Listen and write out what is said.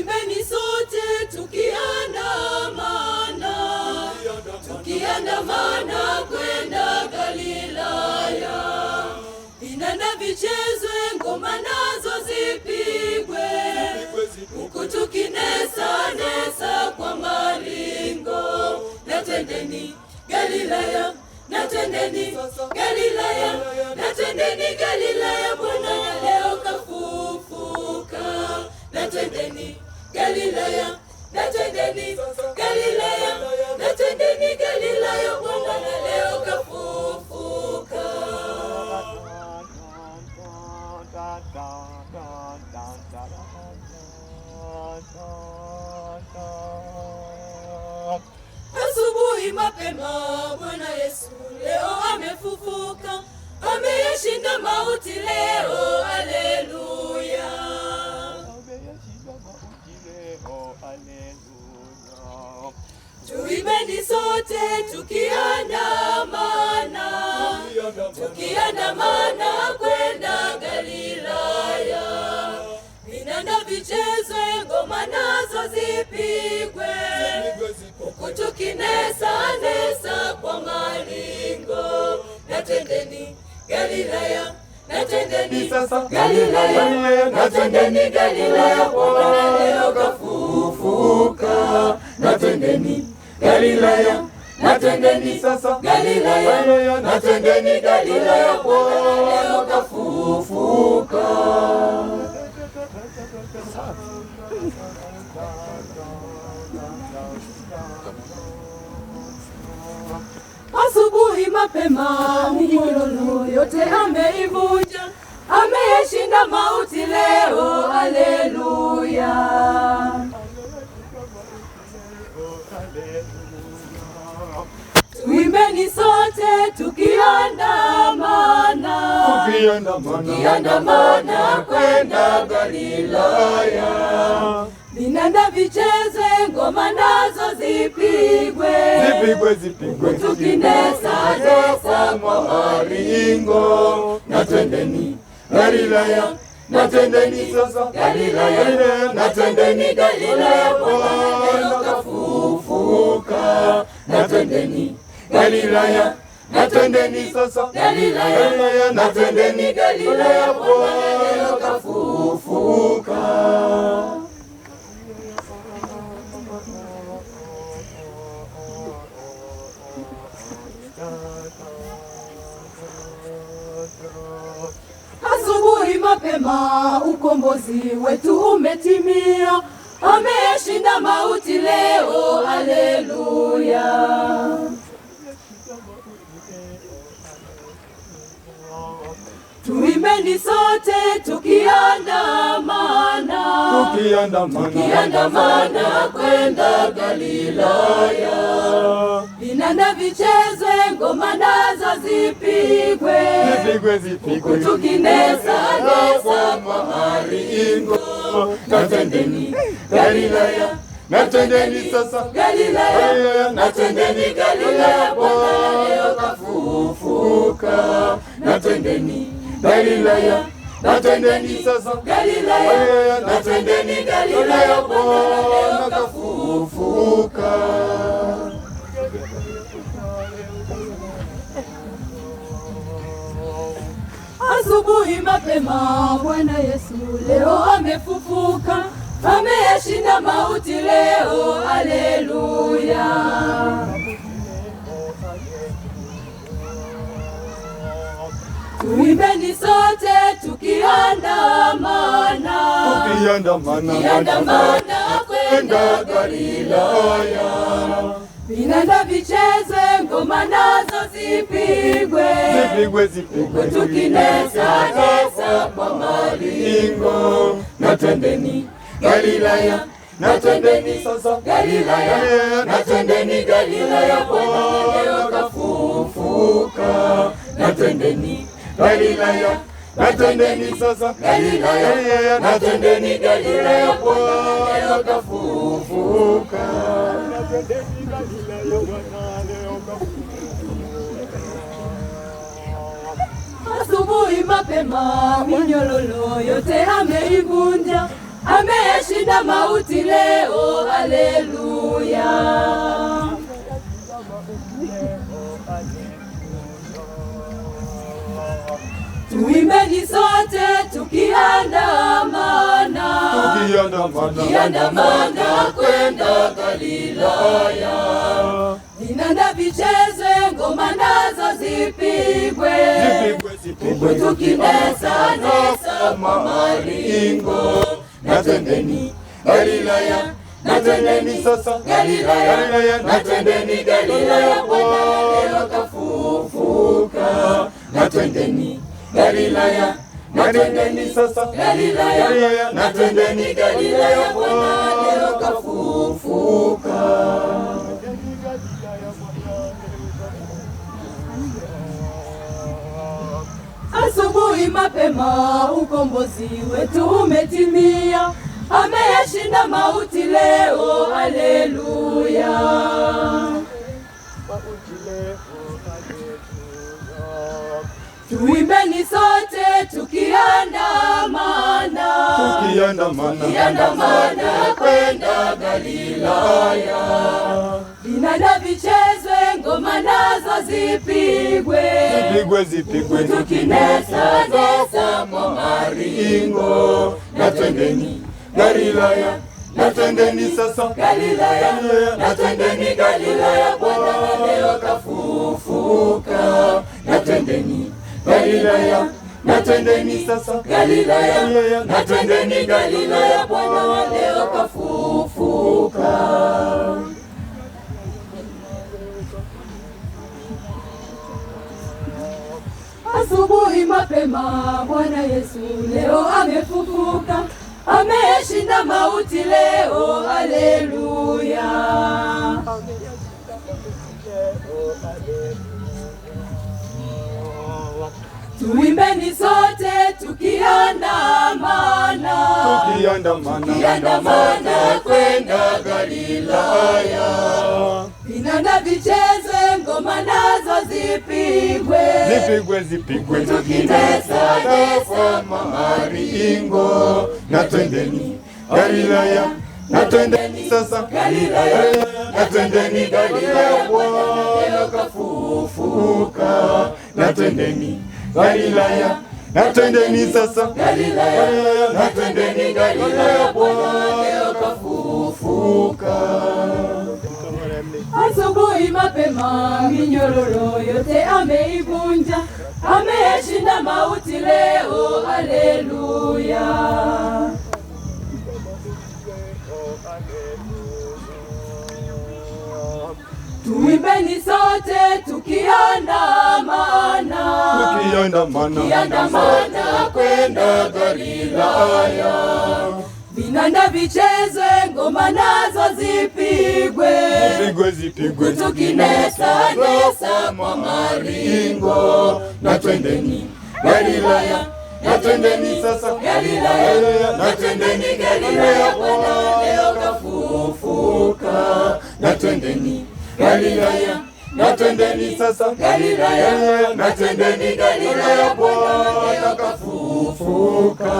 Tuimbeni sote tukiandamana kwenda Galilaya. Vinanda vichezwe, ngoma nazo zipigwe, huku tukinesa kwa maringo. Na twendeni Galilaya, na twendeni Galilaya, na twendeni Galilaya, Bwana leo kafufuka. Na twendeni Galilaya, na twendeni Galilaya, na twendeni Galilaya, Bwana leo kafufuka. Asubuhi mapema Bwana Yesu leo amefufuka, ameyashinda mauti leo, haleluya. Tuimbeni sote tukiandamana kwenda Galilaya. Vinanda vichezwe, ngoma nazo zipigwe, huku tukinesa kwa maringo. Na twendeni Galilaya, na twendeni Galilaya, na twendeni Galilaya, Bwana leo kafufuka. Na twendeni Galilaya, na twendeni Galilaya, na twendeni Galilaya, Bwana leo kafufuka. Asubuhi mapema minyororo yote ameivunja, ameyashinda mauti leo, haleluya. Tuimbeni sote tukiandamana kwenda Galilaya. Vinanda vichezwe, ngoma nazo zipigwe, tukinesa kwa maringo. Na twendeni Galilaya, na twendeni Galilaya, na twendeni Galilaya, Bwana kafufuka. Na twendeni Galilaya, na twendeni Galilaya, na twendeni Galilaya, Bwana kafufuka. Asubuhi mapema ukombozi wetu umetimia, ameyashinda mauti leo, haleluya. Tuimbeni sote tukiandamana kwenda Galilaya. Vinanda vichezwe, ngoma nazo zipigwe, huku tukinesa kwa maringo. Na twendeni Galilaya, na twendeni Galilaya, na twendeni Galilaya, Bwana leo kafufuka. Na twendeni Galilaya, na twendeni Galilaya, na twendeni Galilaya, Bwana leo kafufuka. Asubuhi mapema Bwana Yesu leo amefufuka, ameyashinda mauti leo, haleluya. Tuimbeni sote tukiandamana kwenda Galilaya. Vinanda vichezwe, ngoma nazo zipigwe, huku tukinesa kwa maringo. Na twendeni Galilaya, na twendeni Galilaya, na twendeni Galilaya, Bwana leo kafufuka. Na twendeni Galilaya, na twendeni Galilaya, na twendeni Galilaya, Bwana leo kafufuka. Asubuhi mapema minyororo yote ameivunja, ameyashinda mauti leo, haleluya. Tuimbeni sote tukiandamana kwenda Galilaya. Vinanda vichezwe, ngoma nazo zipigwe, tukinesa nesa mamaringo. Na twendeni Galilaya, na twendeni sasa Galilaya, na twendeni Galilaya, Bwana leo kafufuka. Na twendeni Galilaya, na twendeni sasa Galilaya, na twendeni Galilaya, Bwana leo kafufuka. Asubuhi mapema ukombozi wetu umetimia, ameyashinda mauti leo, haleluya. Tuimbeni sote tukiandamana kwenda Galilaya. Vinanda vichezwe, ngoma nazo zipigwe, tukinesa nesa mamaringo. Na twendeni Galilaya, na twendeni sasa Galilaya, na twendeni Galilaya, Bwana leo kafufuka. Na twendeni Galilaya, na twendeni sasa Galilaya, na twendeni Galilaya, Bwana leo kafufuka. Asubuhi mapema Bwana Yesu leo amefufuka, ameshinda mauti leo, haleluya. Tuimbeni sote tukiandamana kwenda Galilaya. Vinanda vichezwe, ngoma nazo zipigwe, tukinesa nesa mamaringo. Na twendeni Galilaya, na twendeni sasa Galilaya, na twendeni Galilaya, Bwana leo kafufuka. Na twendeni Galilaya, na twendeni sasa Galilaya, na twendeni Galilaya, Bwana leo kafufuka. Asubuhi mapema minyororo yote ameivunja, ameyashinda mauti leo, haleluya. Tuimbeni sote tukiandamana kwenda Galilaya. Vinanda vichezwe, ngoma nazo zipigwe, tukinesa nesa mamaringo. Na twendeni Galilaya, na twendeni sasa Galilaya, na twendeni Galilaya, Bwana leo kafufuka. Na twendeni Galilaya, na twendeni sasa Galilaya, na twendeni Galilaya, Bwana kafufuka.